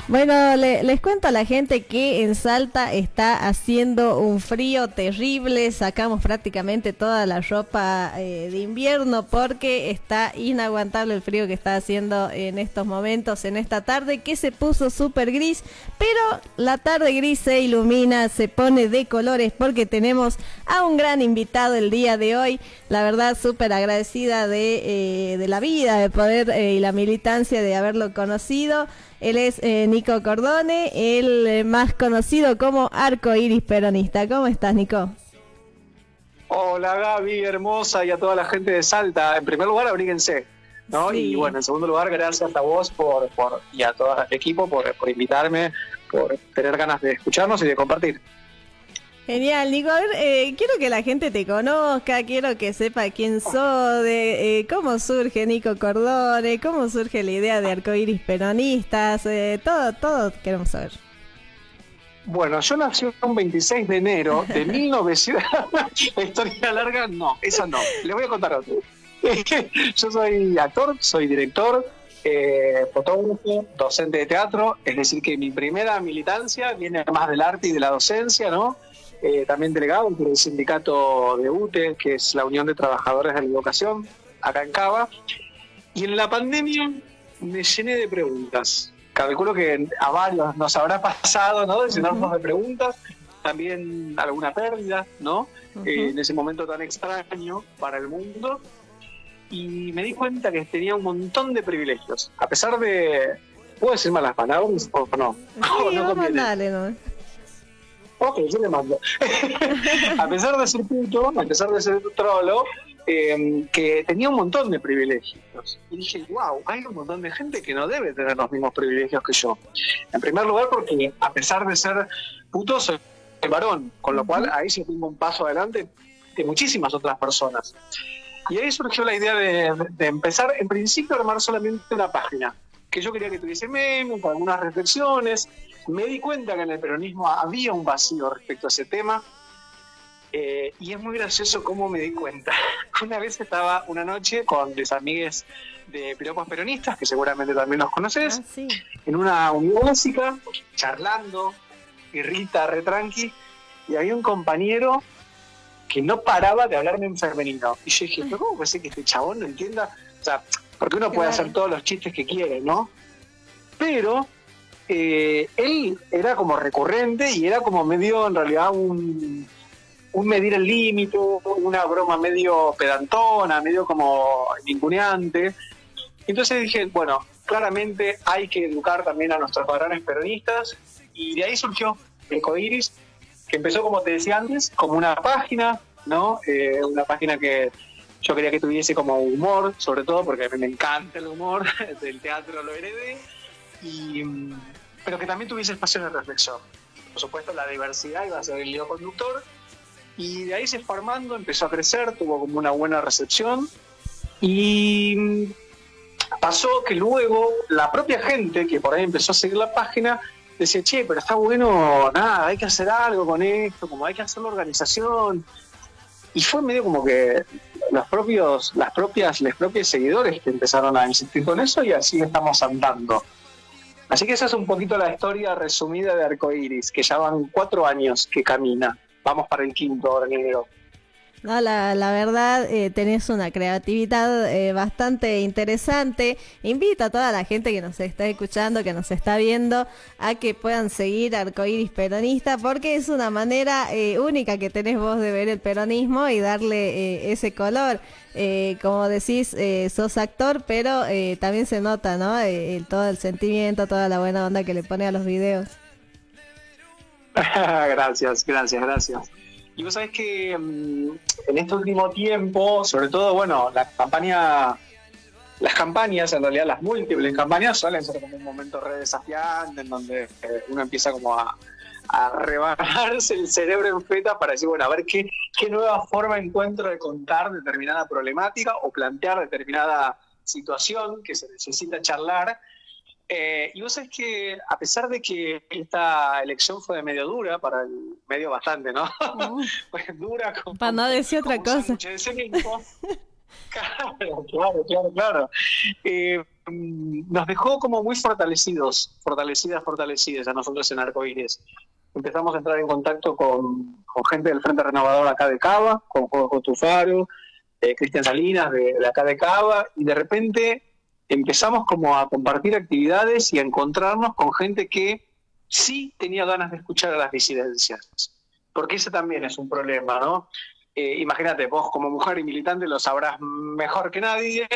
Bueno, les cuento a la gente que en Salta está haciendo un frío terrible. Sacamos prácticamente toda la ropa de invierno porque está inaguantable el frío que está haciendo en estos momentos, en esta tarde que se puso súper gris. Pero la tarde gris se ilumina, se pone de colores porque tenemos a un gran invitado el día de hoy. La verdad, súper agradecida de la vida, de poder y la militancia de haberlo conocido. Él es Nico Cordone, el más conocido como Arco Iris Peronista. ¿Cómo estás, Nico? Hola Gaby, hermosa, y a toda la gente de Salta. En primer lugar, abríguense, ¿no? Sí. Y bueno, en segundo lugar, gracias a vos y a todo el equipo por invitarme, por tener ganas de escucharnos y de compartir. Genial, Nico. A ver, quiero que la gente te conozca, quiero que sepa quién sos, cómo surge Nico Cordone, cómo surge la idea de Arcoiris Peronistas, todo queremos saber. Bueno, yo nací un 26 de enero de 1900. La historia larga, no, esa no. Les voy a contar otra. Yo soy actor, soy director, fotógrafo, docente de teatro, es decir que mi primera militancia viene más del arte y de la docencia, ¿no? También delegado por el sindicato de UTE, que es la Unión de Trabajadores de la Educación, acá en Cava. Y en la pandemia me llené de preguntas. Calculo que a varios nos habrá pasado, ¿no? De llenarnos de preguntas, también alguna pérdida, ¿no? En ese momento tan extraño para el mundo. Y me di cuenta que tenía un montón de privilegios. A pesar de... ¿Puedo decir malas palabras o no? Sí, no conviene. dale, ¿no? Ok, yo le mando. A pesar de ser puto, a pesar de ser trolo, que tenía un montón de privilegios. Y dije, wow, hay un montón de gente que no debe tener los mismos privilegios que yo. En primer lugar, porque a pesar de ser puto, soy varón, con lo cual ahí sí tengo un paso adelante de muchísimas otras personas. Y ahí surgió la idea de empezar, en principio, a armar solamente una página, que yo quería que tuviese memes, con algunas reflexiones. Me di cuenta que en el peronismo había un vacío respecto a ese tema, y es muy gracioso cómo me di cuenta. Una vez estaba una noche con mis amigues de Piropos Peronistas, que seguramente también los conoces, sí. En una unidad básica, charlando, irrita, retranqui, y había un compañero que no paraba de hablarme en femenino. Y yo dije, ¿pero cómo puede ser que este chabón no entienda? O sea, porque uno puede hacer todos los chistes que quiere, ¿no? Pero él era como recurrente y era como medio, en realidad, un medir el límite, una broma medio pedantona, medio como ninguneante. Entonces dije, bueno, claramente hay que educar también a nuestros varones peronistas, y de ahí surgió Arcoiris, que empezó, como te decía antes, como una página, ¿no? Una página que yo quería que tuviese como humor, sobre todo porque a mí me encanta el humor, del teatro lo heredé, pero que también tuviese espacio de reflexión. Por supuesto, la diversidad iba a ser el hilo conductor, y de ahí se fue armando, empezó a crecer, tuvo como una buena recepción, y pasó que luego la propia gente que por ahí empezó a seguir la página decía, che, pero está bueno, nada, hay que hacer algo con esto, como hay que hacer la organización. Y fue medio como que los propios seguidores que empezaron a insistir con eso, y así estamos andando. Así que esa es un poquito la historia resumida de Arcoiris, que ya van 4 años que camina. Vamos para el 5º ahora en enero. No, la verdad, tenés una creatividad bastante interesante. Invito a toda la gente que nos está escuchando, que nos está viendo, a que puedan seguir Arcoiris Peronista, porque es una manera única que tenés vos de ver el peronismo y darle ese color. Como decís, sos actor, pero también se nota, ¿no? Todo el sentimiento, toda la buena onda que le pone a los videos. Gracias. Y vos sabés que en este último tiempo, sobre todo, bueno, las campañas, en realidad las múltiples campañas, suelen ser como un momento re desafiante, en donde uno empieza como a rebanarse el cerebro en feta para decir, bueno, a ver qué nueva forma encuentro de contar determinada problemática o plantear determinada situación que se necesita charlar. Y vos sabés que, a pesar de que esta elección fue de medio dura, para el medio bastante, ¿no? Pues dura, para no decir otra cosa. Claro. Nos dejó como muy fortalecidas a nosotros en Arcoíris. Empezamos a entrar en contacto con gente del Frente Renovador acá de Cava, con Jorge Tufaro, Cristian Salinas de acá de Cava, y de repente empezamos como a compartir actividades y a encontrarnos con gente que sí tenía ganas de escuchar a las disidencias, porque ese también es un problema, ¿no? Imagínate, vos como mujer y militante lo sabrás mejor que nadie,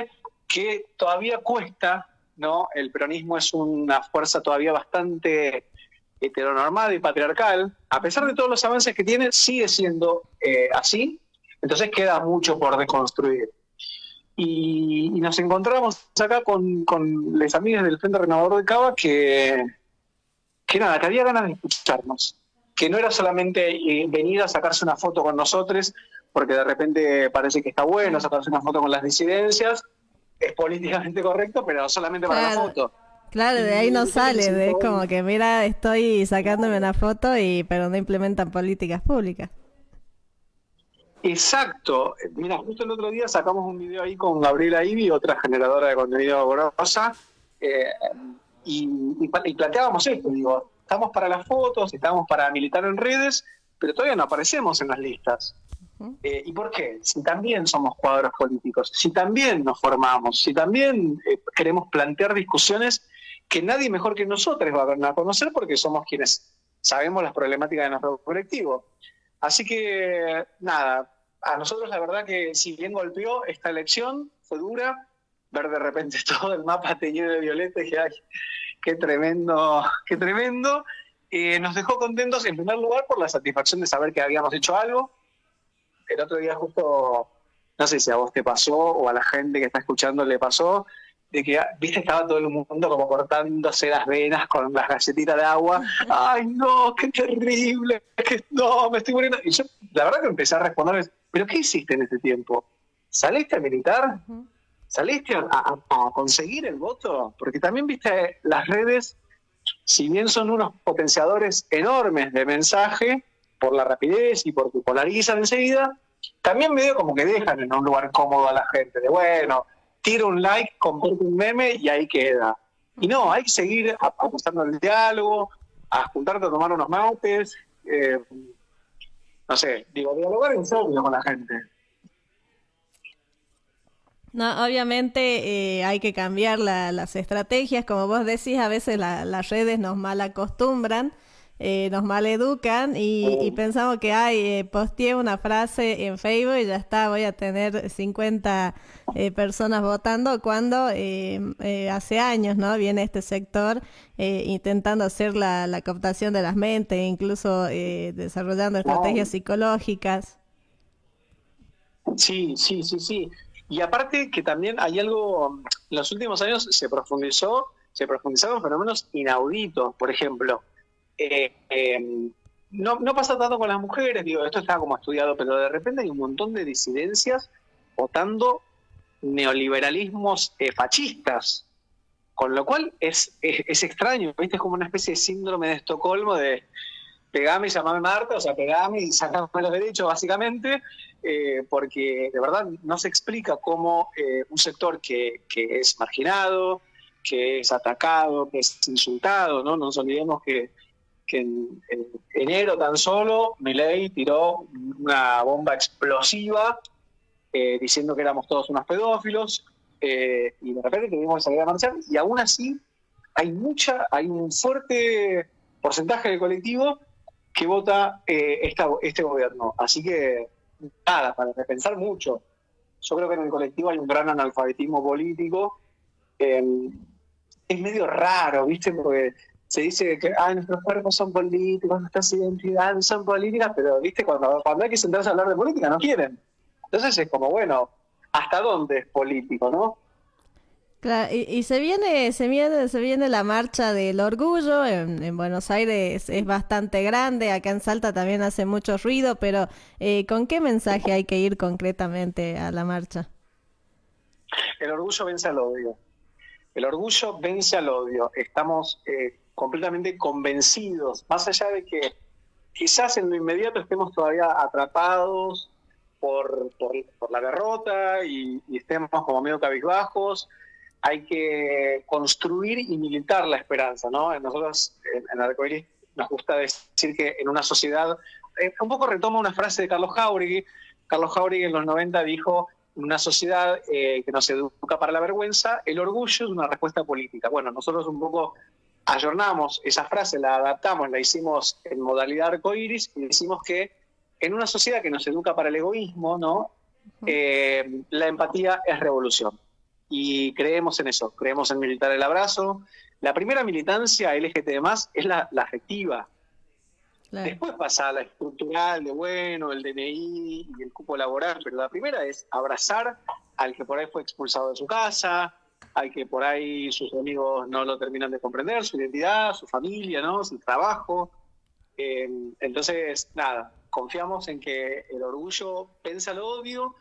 que todavía cuesta, ¿no? El peronismo es una fuerza todavía bastante heteronormada y patriarcal. A pesar de todos los avances que tiene, sigue siendo así. Entonces queda mucho por deconstruir. Y nos encontramos acá con las amigas del Frente Renovador de Cava que nada, que había ganas de escucharnos, que no era solamente venir a sacarse una foto con nosotros, porque de repente parece que está bueno sacarse una foto con las disidencias, es políticamente correcto, pero solamente para la foto. Claro, de ahí no sale, es como que mira, estoy sacándome una foto pero no implementan políticas públicas. Exacto. Mira, justo el otro día sacamos un video ahí con Gabriela Ibi, otra generadora de contenido grosa, y planteábamos esto, digo, estamos para las fotos, estamos para militar en redes, pero todavía no aparecemos en las listas. ¿Y por qué? Si también somos cuadros políticos, si también nos formamos, si también queremos plantear discusiones que nadie mejor que nosotros va a conocer porque somos quienes sabemos las problemáticas de nuestro colectivo. Así que, nada, a nosotros la verdad que si bien golpeó esta elección, fue dura, ver de repente todo el mapa teñido de violeta y dije, ay, qué tremendo, qué tremendo. Nos dejó contentos en primer lugar por la satisfacción de saber que habíamos hecho algo. El otro día justo, no sé si a vos te pasó o a la gente que está escuchando le pasó, de que, viste, estaba todo el mundo como cortándose las venas con las galletitas de agua. ¡Ay, no, qué terrible! No, me estoy muriendo. Y yo, la verdad que empecé a responderles, ¿pero qué hiciste en este tiempo? ¿Saliste a militar? ¿Saliste a conseguir el voto? Porque también, viste, las redes, si bien son unos potenciadores enormes de mensaje, por la rapidez y porque polarizan enseguida, también medio como que dejan en un lugar cómodo a la gente, de bueno, tiro un like, comparto un meme y ahí queda. Y no, hay que seguir apostando al diálogo, a juntarte a tomar unos mates, no sé, digo, dialogar en serio con la gente. No, obviamente hay que cambiar las estrategias, como vos decís, a veces las redes nos mal acostumbran, nos maleducan y pensamos que posteé una frase en Facebook y ya está, voy a tener 50 personas votando, cuando hace años, ¿no? Viene este sector intentando hacer la cooptación de las mentes, incluso desarrollando estrategias psicológicas. Sí. Y aparte que también hay algo, en los últimos años se profundizaron fenómenos inauditos. Por ejemplo, no pasa tanto con las mujeres, digo, esto está como estudiado, pero de repente hay un montón de disidencias votando neoliberalismos fascistas, con lo cual es extraño, ¿viste? Es como una especie de síndrome de Estocolmo de pegame y llamame Marta, o sea, pegame y sacame los derechos, básicamente, porque de verdad no se explica cómo un sector que es marginado, que es atacado, que es insultado, ¿no? No nos olvidemos que en enero tan solo Milei tiró una bomba explosiva diciendo que éramos todos unos pedófilos, y de repente tuvimos que salir a marchar, y aún así hay un fuerte porcentaje del colectivo que vota este gobierno. Así que, nada, para repensar mucho. Yo creo que en el colectivo hay un gran analfabetismo político. Es medio raro, ¿viste? Porque se dice que nuestros cuerpos son políticos, nuestras identidades son políticas, pero, ¿viste? Cuando hay que sentarse a hablar de política, no quieren. Entonces es como, bueno, ¿hasta dónde es político, no? Claro, y se viene la marcha del orgullo. En Buenos Aires es bastante grande, acá en Salta también hace mucho ruido, pero ¿con qué mensaje hay que ir concretamente a la marcha? El orgullo vence al odio. El orgullo vence al odio. Estamos completamente convencidos, más allá de que quizás en lo inmediato estemos todavía atrapados por la derrota y estemos como medio cabizbajos. Hay que construir y militar la esperanza, ¿no? Nosotros en Arcoiris nos gusta decir que en una sociedad, un poco retoma una frase de Carlos Jauregui. Carlos Jauregui en los 90 dijo: en una sociedad que nos educa para la vergüenza, el orgullo es una respuesta política. Bueno, nosotros un poco ayornamos esa frase, la adaptamos, la hicimos en modalidad arcoiris y decimos que en una sociedad que nos educa para el egoísmo, ¿no? La empatía es revolución. Y creemos en eso, creemos en militar el abrazo. La primera militancia LGTB+, es la afectiva. Claro. Después pasa la estructural de, bueno, el DNI y el cupo laboral, pero la primera es abrazar al que por ahí fue expulsado de su casa, al que por ahí sus amigos no lo terminan de comprender, su identidad, su familia, ¿no? Su trabajo. Entonces, nada, confiamos en que el orgullo vence al odio.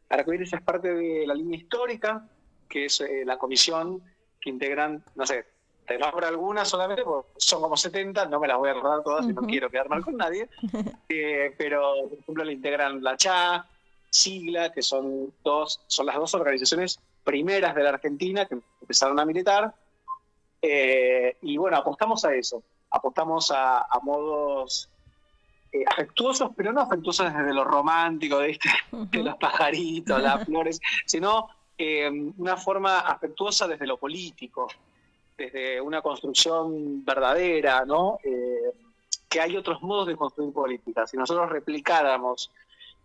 Arcoiris es parte de la línea histórica, que es la comisión que integran, no sé, te nombro algunas solamente, porque son como 70, no me las voy a recordar todas y no quiero quedar mal con nadie, pero por ejemplo le integran la CHA, Sigla, que son las dos organizaciones primeras de la Argentina que empezaron a militar, y bueno, apostamos a eso, apostamos a modos afectuosos, pero no afectuosos desde lo romántico, de los pajaritos, las flores, sino una forma afectuosa desde lo político, desde una construcción verdadera, ¿no? Que hay otros modos de construir política. Si nosotros replicáramos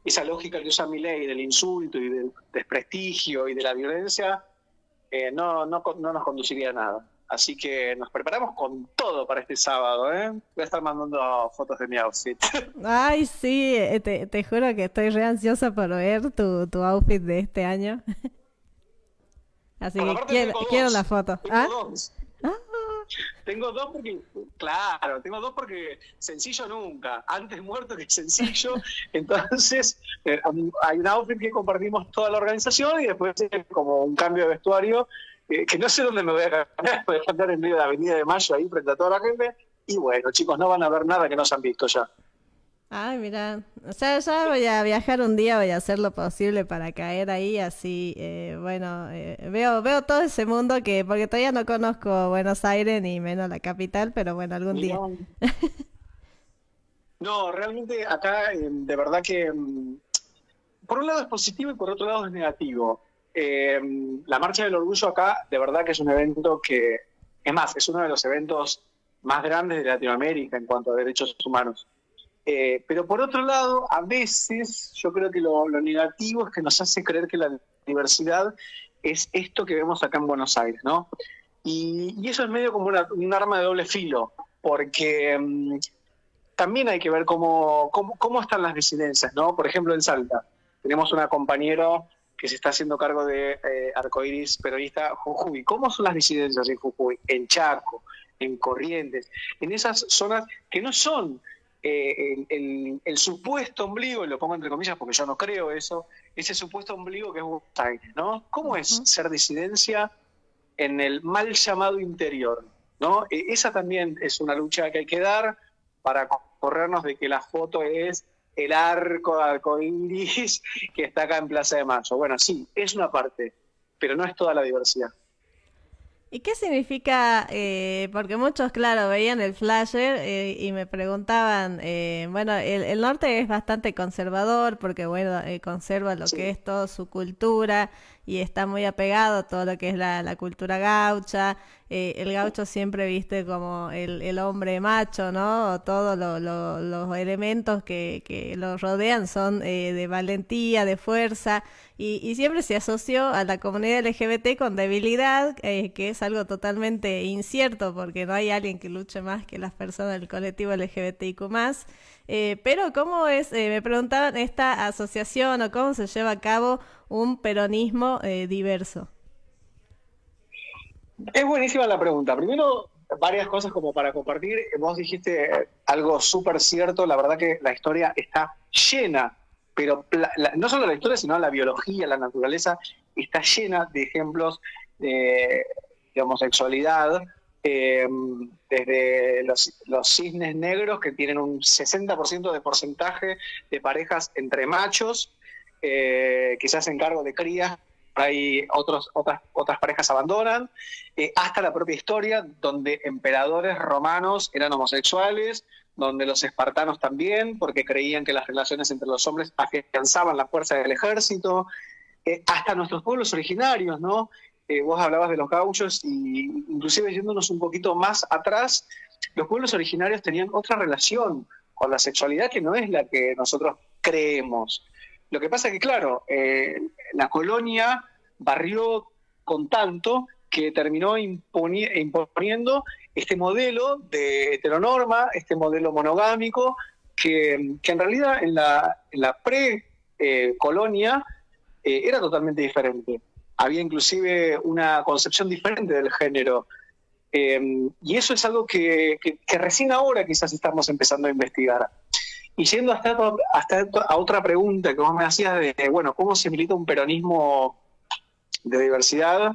esa lógica que usa Milei del insulto y del desprestigio y de la violencia, no nos conduciría a nada. Así que nos preparamos con todo para este sábado, ¿eh? Voy a estar mandando fotos de mi outfit. Ay, sí, te juro que estoy re ansiosa por ver tu outfit de este año. Así que quiero la foto. Tengo dos porque sencillo nunca, antes muerto que sencillo. Entonces hay un outfit que compartimos toda la organización y después como un cambio de vestuario que no sé dónde me voy a cambiar, voy a cambiar en medio de la Avenida de Mayo ahí frente a toda la gente. Y bueno, chicos, no van a ver nada que no se han visto ya. Ay, mira, o sea, ya voy a viajar un día, voy a hacer lo posible para caer ahí, así, veo todo ese mundo porque todavía no conozco Buenos Aires ni menos la capital, pero bueno, algún día. No, realmente acá, de verdad que, por un lado es positivo y por otro lado es negativo. La Marcha del Orgullo acá, de verdad que es un evento que, es más, es uno de los eventos más grandes de Latinoamérica en cuanto a derechos humanos. Pero por otro lado, a veces yo creo que lo negativo es que nos hace creer que la diversidad es esto que vemos acá en Buenos Aires, ¿no? Y eso es medio como un arma de doble filo, porque también hay que ver cómo están las disidencias, ¿no? Por ejemplo, en Salta tenemos una compañera que se está haciendo cargo de Arcoiris Peronista Jujuy. ¿Cómo son las disidencias en Jujuy, en Chaco, en Corrientes, en esas zonas que no son el supuesto ombligo, y lo pongo entre comillas porque yo no creo eso, ese supuesto ombligo que es Buenos Aires, ¿no? ¿Cómo es ser disidencia en el mal llamado interior, ¿no? Esa también es una lucha que hay que dar para corrernos de que la foto es el arcoiris que está acá en Plaza de Mayo. Bueno, sí, es una parte, pero no es toda la diversidad. ¿Y qué significa? Porque muchos, claro, veían el flyer y me preguntaban, bueno, el norte es bastante conservador porque, bueno, conserva lo que es toda su cultura y está muy apegado a todo lo que es la cultura gaucha. El gaucho siempre viste como el hombre macho, ¿no? Todos los elementos que lo rodean son de valentía, de fuerza, y siempre se asoció a la comunidad LGBT con debilidad, que es algo totalmente incierto porque no hay alguien que luche más que las personas del colectivo LGBTIQ+. Pero ¿cómo es, me preguntaban, esta asociación o cómo se lleva a cabo un peronismo diverso? Es buenísima la pregunta. Primero, varias cosas como para compartir. Vos dijiste algo súper cierto. La verdad que la historia está llena, pero no solo la historia, sino la biología, la naturaleza, está llena de ejemplos de homosexualidad, desde los cisnes negros, que tienen un 60% de porcentaje de parejas entre machos, que se hacen cargo de crías, hay otras parejas abandonan, hasta la propia historia, donde emperadores romanos eran homosexuales, donde los espartanos también, porque creían que las relaciones entre los hombres afianzaban la fuerza del ejército, hasta nuestros pueblos originarios, ¿no? Vos hablabas de los gauchos, y inclusive yéndonos un poquito más atrás, los pueblos originarios tenían otra relación con la sexualidad que no es la que nosotros creemos. Lo que pasa es que, claro, la colonia barrió con tanto que terminó imponiendo este modelo de heteronorma, este modelo monogámico, que en realidad en la pre-colonia era totalmente diferente. Había inclusive una concepción diferente del género. Y eso es algo que recién ahora quizás estamos empezando a investigar. Y yendo a otra pregunta que vos me hacías de, bueno, ¿cómo se milita un peronismo de diversidad?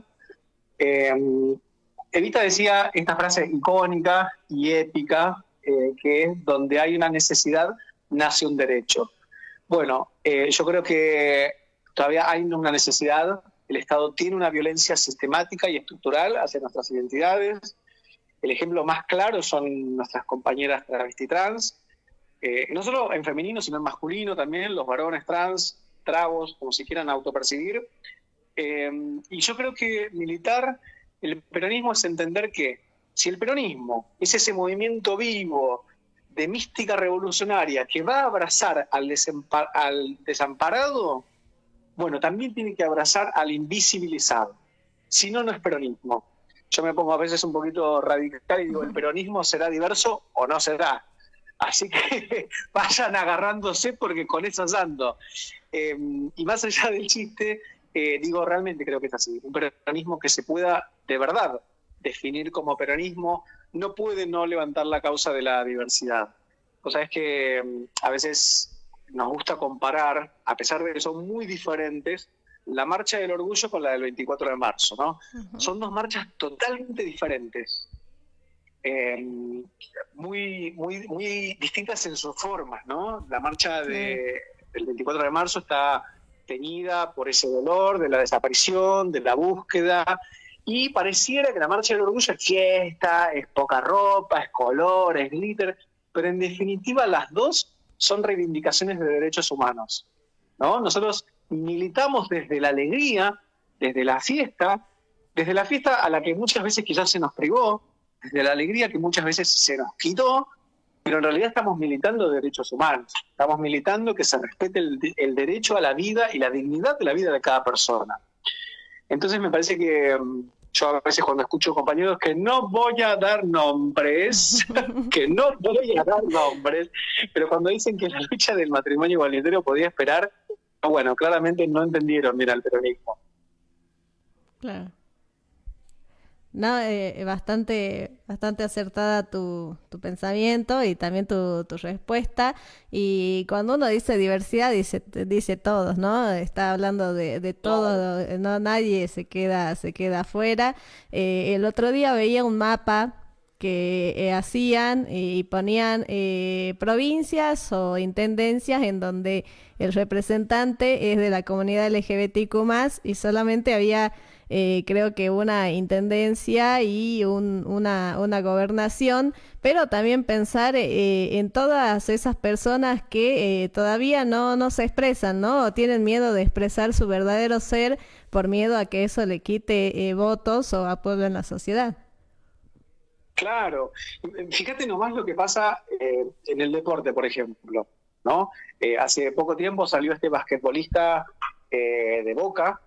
Evita decía esta frase icónica y épica, que es: donde hay una necesidad, nace un derecho. Bueno, yo creo que todavía hay una necesidad. El Estado tiene una violencia sistemática y estructural hacia nuestras identidades. El ejemplo más claro son nuestras compañeras travesti trans, no solo en femenino, sino en masculino también, los varones trans, trabos, como si quieran autopercibir. Y yo creo que militar el peronismo es entender que si el peronismo es ese movimiento vivo de mística revolucionaria que va a abrazar al desamparado, bueno, también tiene que abrazar al invisibilizado. Si no, no es peronismo. Yo me pongo a veces un poquito radical y digo, ¿el peronismo será diverso o no será? Así que vayan agarrándose, porque con eso ando. Y más allá del chiste, digo, realmente creo que es así. Un peronismo que se pueda de verdad definir como peronismo no puede no levantar la causa de la diversidad. Cosa es que a veces nos gusta comparar, a pesar de que son muy diferentes, la marcha del orgullo con la del 24 de marzo, ¿no? Uh-huh. Son dos marchas totalmente diferentes, muy distintas en sus formas, ¿no? La marcha del 24 de marzo está teñida por ese dolor de la desaparición, de la búsqueda, y pareciera que la marcha del orgullo es fiesta, es poca ropa, es color, es glitter, pero en definitiva las dos son reivindicaciones de derechos humanos, ¿no? Nosotros militamos desde la alegría, desde la fiesta a la que muchas veces quizás se nos privó, desde la alegría que muchas veces se nos quitó, pero en realidad estamos militando derechos humanos, estamos militando que se respete el derecho a la vida y la dignidad de la vida de cada persona. Entonces me parece que yo a veces cuando escucho compañeros que no voy a dar nombres, pero cuando dicen que la lucha del matrimonio igualitario podía esperar, bueno, claramente no entendieron bien al peronismo. Claro. No, bastante acertada tu pensamiento y también tu respuesta. Y cuando uno dice diversidad, dice todos, ¿no? Está hablando de todo, no, nadie se queda afuera. El otro día veía un mapa que hacían y ponían provincias o intendencias en donde el representante es de la comunidad LGBTQ+, y solamente había creo que una intendencia y una gobernación, pero también pensar en todas esas personas que todavía no se expresan, ¿no? O tienen miedo de expresar su verdadero ser por miedo a que eso le quite votos o apoyo en la sociedad. Claro, fíjate nomás lo que pasa en el deporte, por ejemplo, ¿no? Hace poco tiempo salió este basquetbolista de Boca,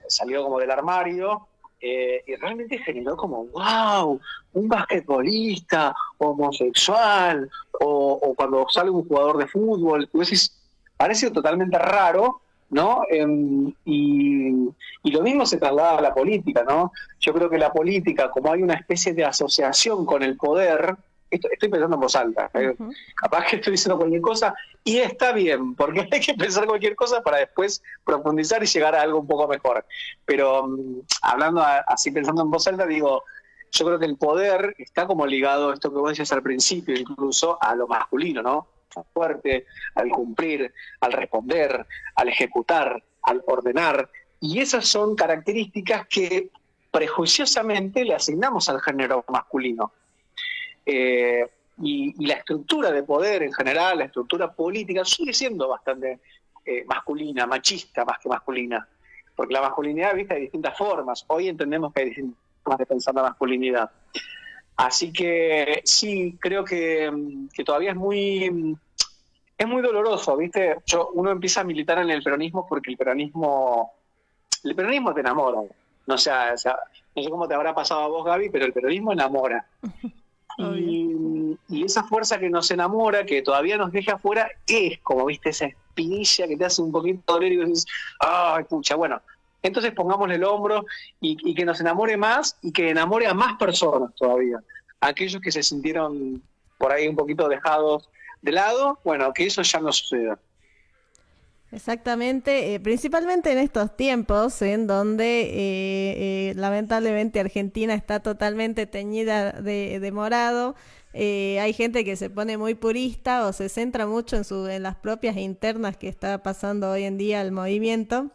salió como del armario, y realmente generó como, wow, un basquetbolista homosexual, o cuando sale un jugador de fútbol, pues parece totalmente raro, ¿no? Y lo mismo se traslada a la política, ¿no? Yo creo que la política, como hay una especie de asociación con el poder, estoy pensando en voz alta, capaz que estoy diciendo cualquier cosa, y está bien, porque hay que pensar cualquier cosa para después profundizar y llegar a algo un poco mejor. Pero hablando así, pensando en voz alta, digo, yo creo que el poder está como ligado a esto que vos decías al principio, incluso a lo masculino, ¿no? fuerte, al cumplir, al responder, al ejecutar, al ordenar. Y esas son características que prejuiciosamente le asignamos al género masculino. Y la estructura de poder en general, la estructura política, sigue siendo bastante masculina, machista más que masculina. Porque la masculinidad vista de distintas formas. Hoy entendemos que hay distintas formas de pensar la masculinidad. Así que sí, creo que todavía es muy doloroso, ¿viste? Uno empieza a militar en el peronismo porque el peronismo te enamora. No sé, o sea, no sé cómo te habrá pasado a vos, Gaby, pero el peronismo enamora. Y esa fuerza que nos enamora, que todavía nos deja afuera, es como, ¿viste? Esa espinilla que te hace un poquito doler y dices, ¡ay, pucha! Bueno, entonces pongámosle el hombro y que nos enamore más y que enamore a más personas todavía. Aquellos que se sintieron por ahí un poquito dejados de lado, bueno, que eso ya no suceda. Exactamente, principalmente en estos tiempos en donde lamentablemente Argentina está totalmente teñida de morado. Hay gente que se pone muy purista o se centra mucho en las propias internas que está pasando hoy en día el movimiento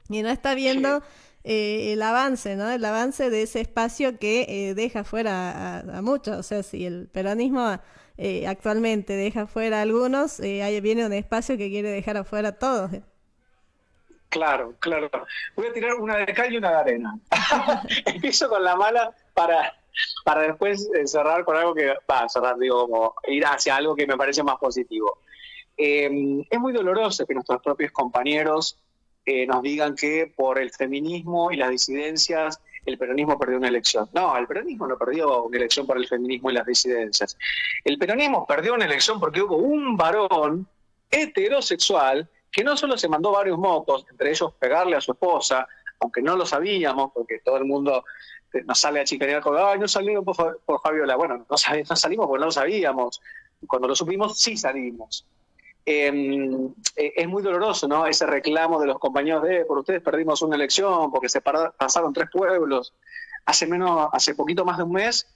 y no está viendo el avance, ¿no? El avance de ese espacio que deja fuera a muchos. O sea, si el peronismo actualmente deja fuera a algunos, ahí viene un espacio que quiere dejar afuera a todos. Claro. Voy a tirar una de cal y una de arena. Empiezo con la mala para después cerrar con algo que como ir hacia algo que me parece más positivo. Es muy doloroso que nuestros propios compañeros nos digan que por el feminismo y las disidencias el peronismo perdió una elección. No, el peronismo no perdió una elección por el feminismo y las disidencias. El peronismo perdió una elección porque hubo un varón heterosexual que no solo se mandó varios mocos, entre ellos pegarle a su esposa, aunque no lo sabíamos, porque todo el mundo nos sale a chicanear con, ay, no salimos por Fabiola. Bueno, no salimos porque no lo sabíamos. Cuando lo supimos, sí salimos. Es muy doloroso, ¿no? Ese reclamo de los compañeros por ustedes perdimos una elección porque se pasaron 3 pueblos. Hace poquito más de un mes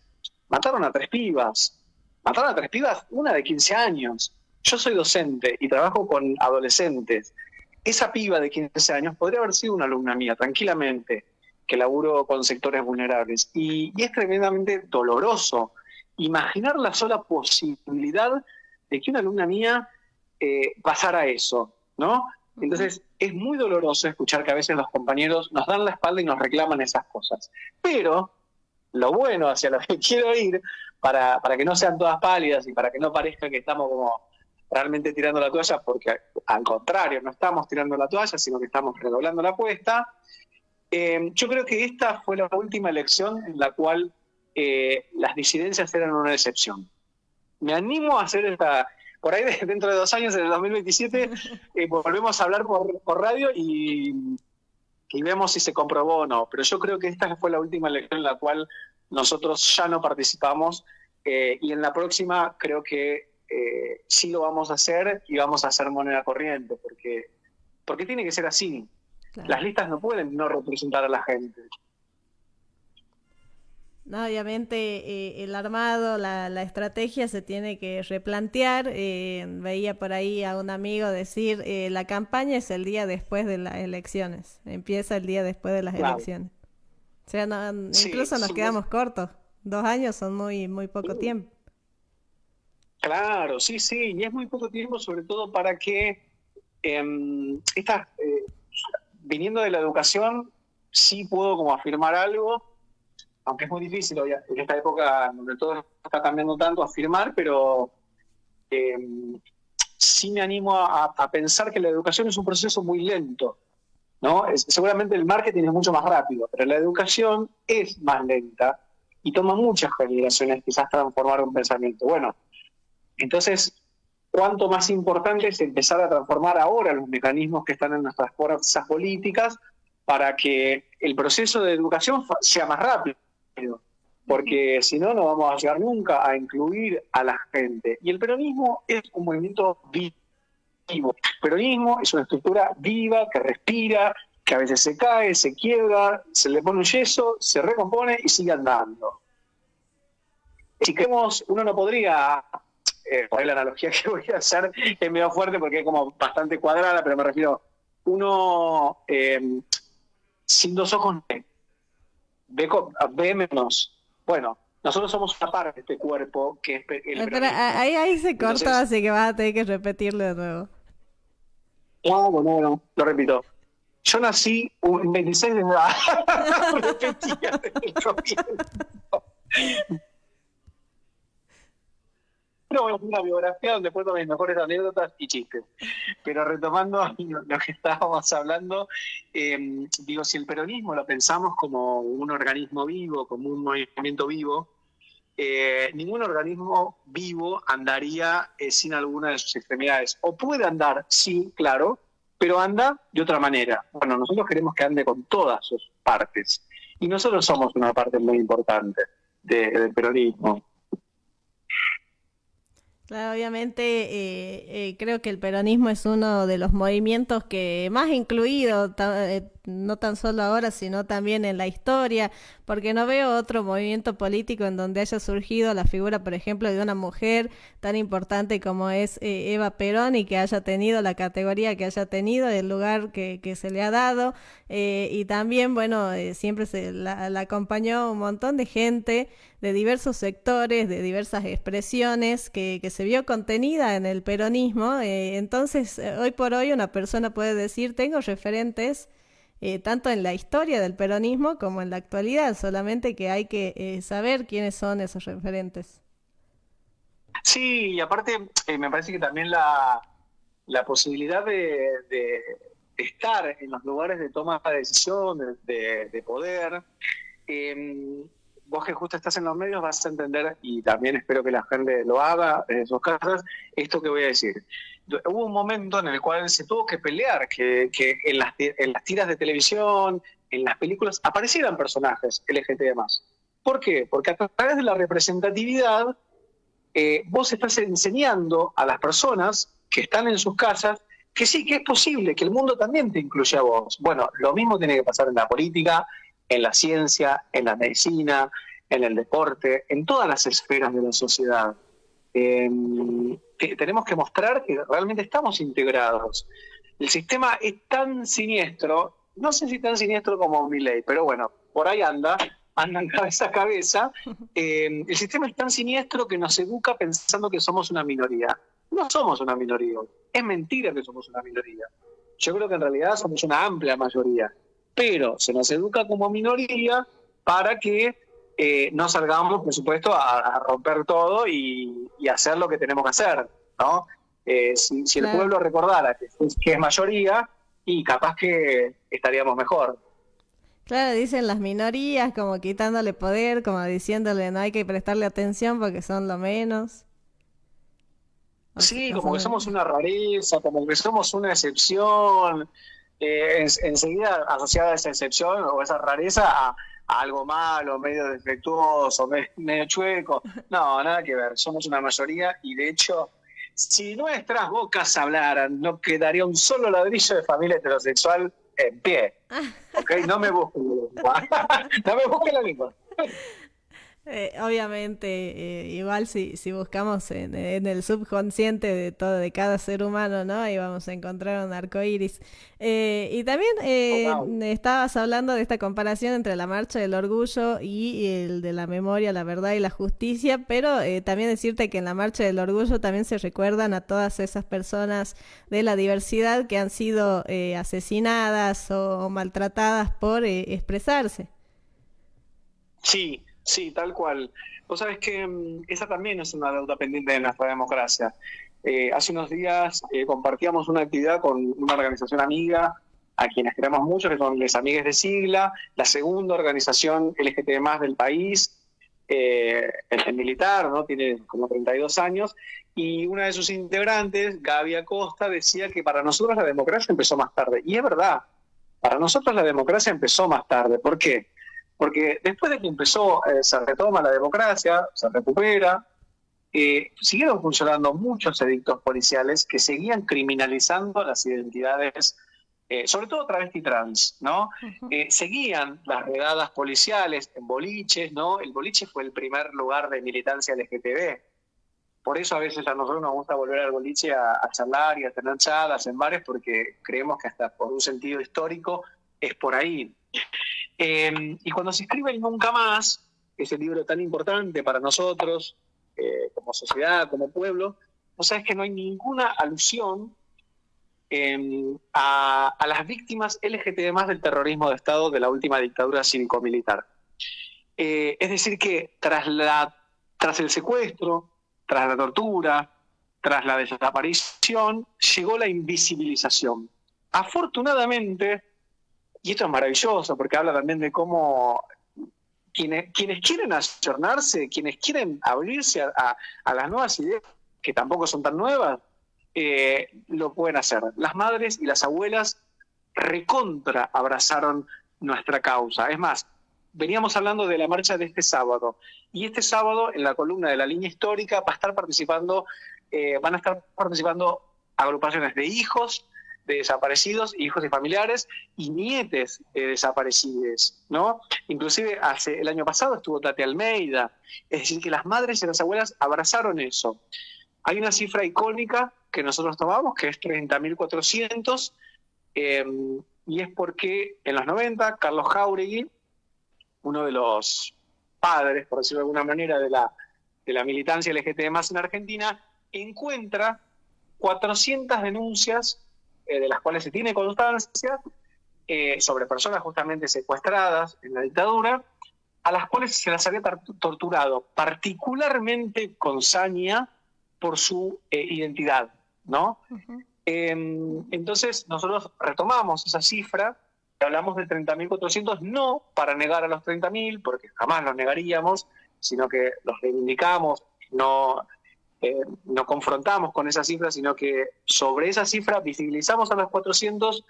mataron a 3 pibas, una de 15 años. Yo soy docente y trabajo con adolescentes. Esa piba de 15 años podría haber sido una alumna mía, tranquilamente, que laburo con sectores vulnerables. Y es tremendamente doloroso imaginar la sola posibilidad de que una alumna mía pasara eso, ¿no? Entonces es muy doloroso escuchar que a veces los compañeros nos dan la espalda y nos reclaman esas cosas. Pero lo bueno hacia lo que quiero ir, para que no sean todas pálidas y para que no parezca que estamos como realmente tirando la toalla, porque al contrario, no estamos tirando la toalla, sino que estamos redoblando la apuesta. Yo creo que esta fue la última elección en la cual las disidencias eran una excepción. Me animo a hacer esta... Por ahí dentro de 2 años, en el 2027, volvemos a hablar por radio y vemos si se comprobó o no. Pero yo creo que esta fue la última elección en la cual nosotros ya no participamos y en la próxima creo que sí lo vamos a hacer y vamos a hacer moneda corriente, porque tiene que ser así. Claro. Las listas no pueden no representar a la gente. No, obviamente el armado, la estrategia se tiene que replantear. Veía por ahí a un amigo decir, la campaña es el día después de las elecciones, empieza el día después de las elecciones. O sea, incluso nos quedamos cortos, 2 años son muy poco tiempo. Claro, sí, y es muy poco tiempo, sobre todo para que viniendo de la educación, sí puedo como afirmar algo, aunque es muy difícil hoy, en esta época donde todo está cambiando tanto, afirmar, pero sí me animo a pensar que la educación es un proceso muy lento, ¿no? Seguramente el marketing es mucho más rápido, pero la educación es más lenta y toma muchas generaciones quizás transformar un pensamiento. Bueno, entonces, cuánto más importante es empezar a transformar ahora los mecanismos que están en nuestras fuerzas políticas para que el proceso de educación sea más rápido, porque si no, no vamos a llegar nunca a incluir a la gente. Y el peronismo es un movimiento vivo. El peronismo es una estructura viva, que respira, que a veces se cae, se quiebra, se le pone un yeso, se recompone y sigue andando. Si queremos, uno no podría por ahí la analogía que voy a hacer es medio fuerte porque es como bastante cuadrada, pero me refiero, uno sin dos ojos ve menos. Bueno, nosotros somos una parte de este cuerpo que es el Pero peronismo. ahí se cortó, Entonces, así que vas a tener que repetirlo de nuevo. bueno, lo repito. Yo nací un 26 de edad. Repetía desde el comienzo. No, voy a hacer una biografía donde cuento mis mejores anécdotas y chistes. Pero retomando lo que estábamos hablando, digo, si el peronismo lo pensamos como un organismo vivo, como un movimiento vivo, ningún organismo vivo andaría sin alguna de sus extremidades. O puede andar, sí, claro, pero anda de otra manera. Bueno, nosotros queremos que ande con todas sus partes. Y nosotros somos una parte muy importante del peronismo. Claro, obviamente creo que el peronismo es uno de los movimientos que más incluido, no tan solo ahora, sino también en la historia, porque no veo otro movimiento político en donde haya surgido la figura, por ejemplo, de una mujer tan importante como es Eva Perón y que haya tenido la categoría que haya tenido, el lugar que se le ha dado, y también, bueno, siempre la acompañó un montón de gente de diversos sectores, de diversas expresiones que se vio contenida en el peronismo. Entonces, hoy por hoy una persona puede decir, tengo referentes tanto en la historia del peronismo como en la actualidad, solamente que hay que saber quiénes son esos referentes. Sí, y aparte me parece que también la posibilidad de estar en los lugares de toma de decisión, de poder, vos que justo estás en los medios vas a entender, y también espero que la gente lo haga desde sus casas, esto que voy a decir. Hubo un momento en el cual se tuvo que pelear, que en las tiras de televisión, en las películas, aparecieran personajes LGTB+. ¿Por qué? Porque a través de la representatividad vos estás enseñando a las personas que están en sus casas que sí, que es posible, que el mundo también te incluya a vos. Bueno, lo mismo tiene que pasar en la política, en la ciencia, en la medicina, en el deporte, en todas las esferas de la sociedad. Tenemos que mostrar que realmente estamos integrados. El sistema es tan siniestro, no sé si tan siniestro como Milei, pero bueno, por ahí andan cabeza a cabeza. El sistema es tan siniestro que nos educa pensando que somos una minoría. No somos una minoría, es mentira que somos una minoría. Yo creo que en realidad somos una amplia mayoría, pero se nos educa como minoría para que no salgamos, por supuesto, a romper todo y hacer lo que tenemos que hacer, ¿no? Si el pueblo recordara que es mayoría, y capaz que estaríamos mejor. Claro, dicen las minorías como quitándole poder, como diciéndole no hay que prestarle atención porque son lo menos. Sí, como que somos una rareza, como que somos una excepción, enseguida asociada a esa excepción o esa rareza a algo malo, medio defectuoso, medio chueco. No, nada que ver, somos una mayoría y de hecho, si nuestras bocas hablaran, no quedaría un solo ladrillo de familia heterosexual en pie. ¿Ok? No me busquen la lengua. No me busquen la lengua. Obviamente, igual si buscamos en el subconsciente de cada ser humano, ¿no? Ahí vamos a encontrar un arco iris. Y también estabas hablando de esta comparación entre la marcha del orgullo y el de la memoria, la verdad y la justicia, pero también decirte que en la marcha del orgullo también se recuerdan a todas esas personas de la diversidad que han sido asesinadas o maltratadas por expresarse. Sí, tal cual. Vos sabés que esa también es una deuda pendiente de nuestra democracia. Hace unos días compartíamos una actividad con una organización amiga, a quienes queremos mucho, que son Les Amigues de Sigla, la segunda organización LGTB+ del país, el militar, ¿no? Tiene como 32 años, y una de sus integrantes, Gaby Acosta, decía que para nosotros la democracia empezó más tarde. Y es verdad, para nosotros la democracia empezó más tarde. ¿Por qué? Porque después de que empezó, se retoma la democracia, se recupera, siguieron funcionando muchos edictos policiales que seguían criminalizando las identidades, sobre todo travesti trans, ¿no? Seguían las redadas policiales en boliches, ¿no? El boliche fue el primer lugar de militancia LGTB. Por eso a veces a nosotros nos gusta volver al boliche a charlar y a tener charlas en bares, porque creemos que hasta por un sentido histórico es por ahí. Y cuando se escribe el Nunca Más, ese libro tan importante para nosotros, como sociedad, como pueblo, vos sabés que no hay ninguna alusión a las víctimas LGTB+ del terrorismo de Estado de la última dictadura cívico-militar. Es decir que tras el secuestro, tras la tortura, tras la desaparición, llegó la invisibilización. Afortunadamente, y esto es maravilloso porque habla también de cómo quienes quieren ayornarse, quienes quieren abrirse a las nuevas ideas, que tampoco son tan nuevas, lo pueden hacer. Las madres y las abuelas recontra abrazaron nuestra causa. Es más, veníamos hablando de la marcha de este sábado, y este sábado en la columna de la línea histórica van a estar participando agrupaciones de hijos de desaparecidos, hijos y familiares, y nietes de desaparecidos, ¿no? Inclusive el año pasado estuvo Tati Almeida. Es decir, que las madres y las abuelas abrazaron eso. Hay una cifra icónica que nosotros tomamos, que es 30.400, y es porque en los 90, Carlos Jáuregui, uno de los padres, por decirlo de alguna manera, de la militancia LGTB+ en Argentina, encuentra 400 denuncias, de las cuales se tiene constancia, sobre personas justamente secuestradas en la dictadura, a las cuales se las había torturado, particularmente con saña, por su identidad, ¿no? Uh-huh. Entonces nosotros retomamos esa cifra, hablamos de 30.400, no para negar a los 30.000, porque jamás los negaríamos, sino que los reivindicamos, no confrontamos con esa cifra, sino que sobre esa cifra visibilizamos a los 400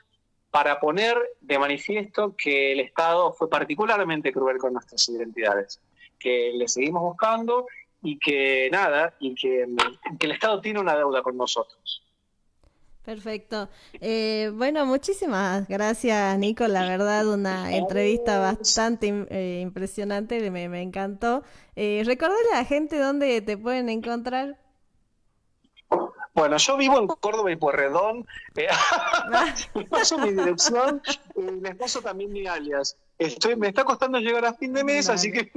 para poner de manifiesto que el Estado fue particularmente cruel con nuestras identidades, que le seguimos buscando y que el Estado tiene una deuda con nosotros. Perfecto. Bueno, muchísimas gracias, Nico. La verdad, una entrevista bastante impresionante, me encantó. Recordale a la gente dónde te pueden encontrar. Bueno, yo vivo en Córdoba y Pueyrredón. Les paso mi dirección, les paso también mi alias. Me está costando llegar a fin de mes, vale. Así que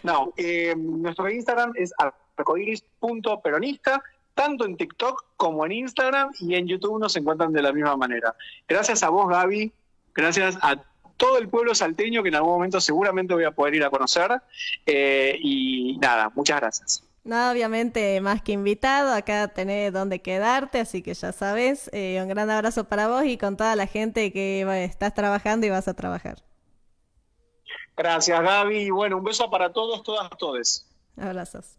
no. Nuestro Instagram es arcoiris.peronista, tanto en TikTok como en Instagram, y en YouTube nos encuentran de la misma manera. Gracias a vos, Gaby, gracias a todo el pueblo salteño que en algún momento seguramente voy a poder ir a conocer, y nada, muchas gracias. No, obviamente más que invitado, acá tenés donde quedarte, así que ya sabes, un gran abrazo para vos y con toda la gente que estás trabajando y vas a trabajar. Gracias, Gaby, y bueno, un beso para todos, todas, todes. Abrazos.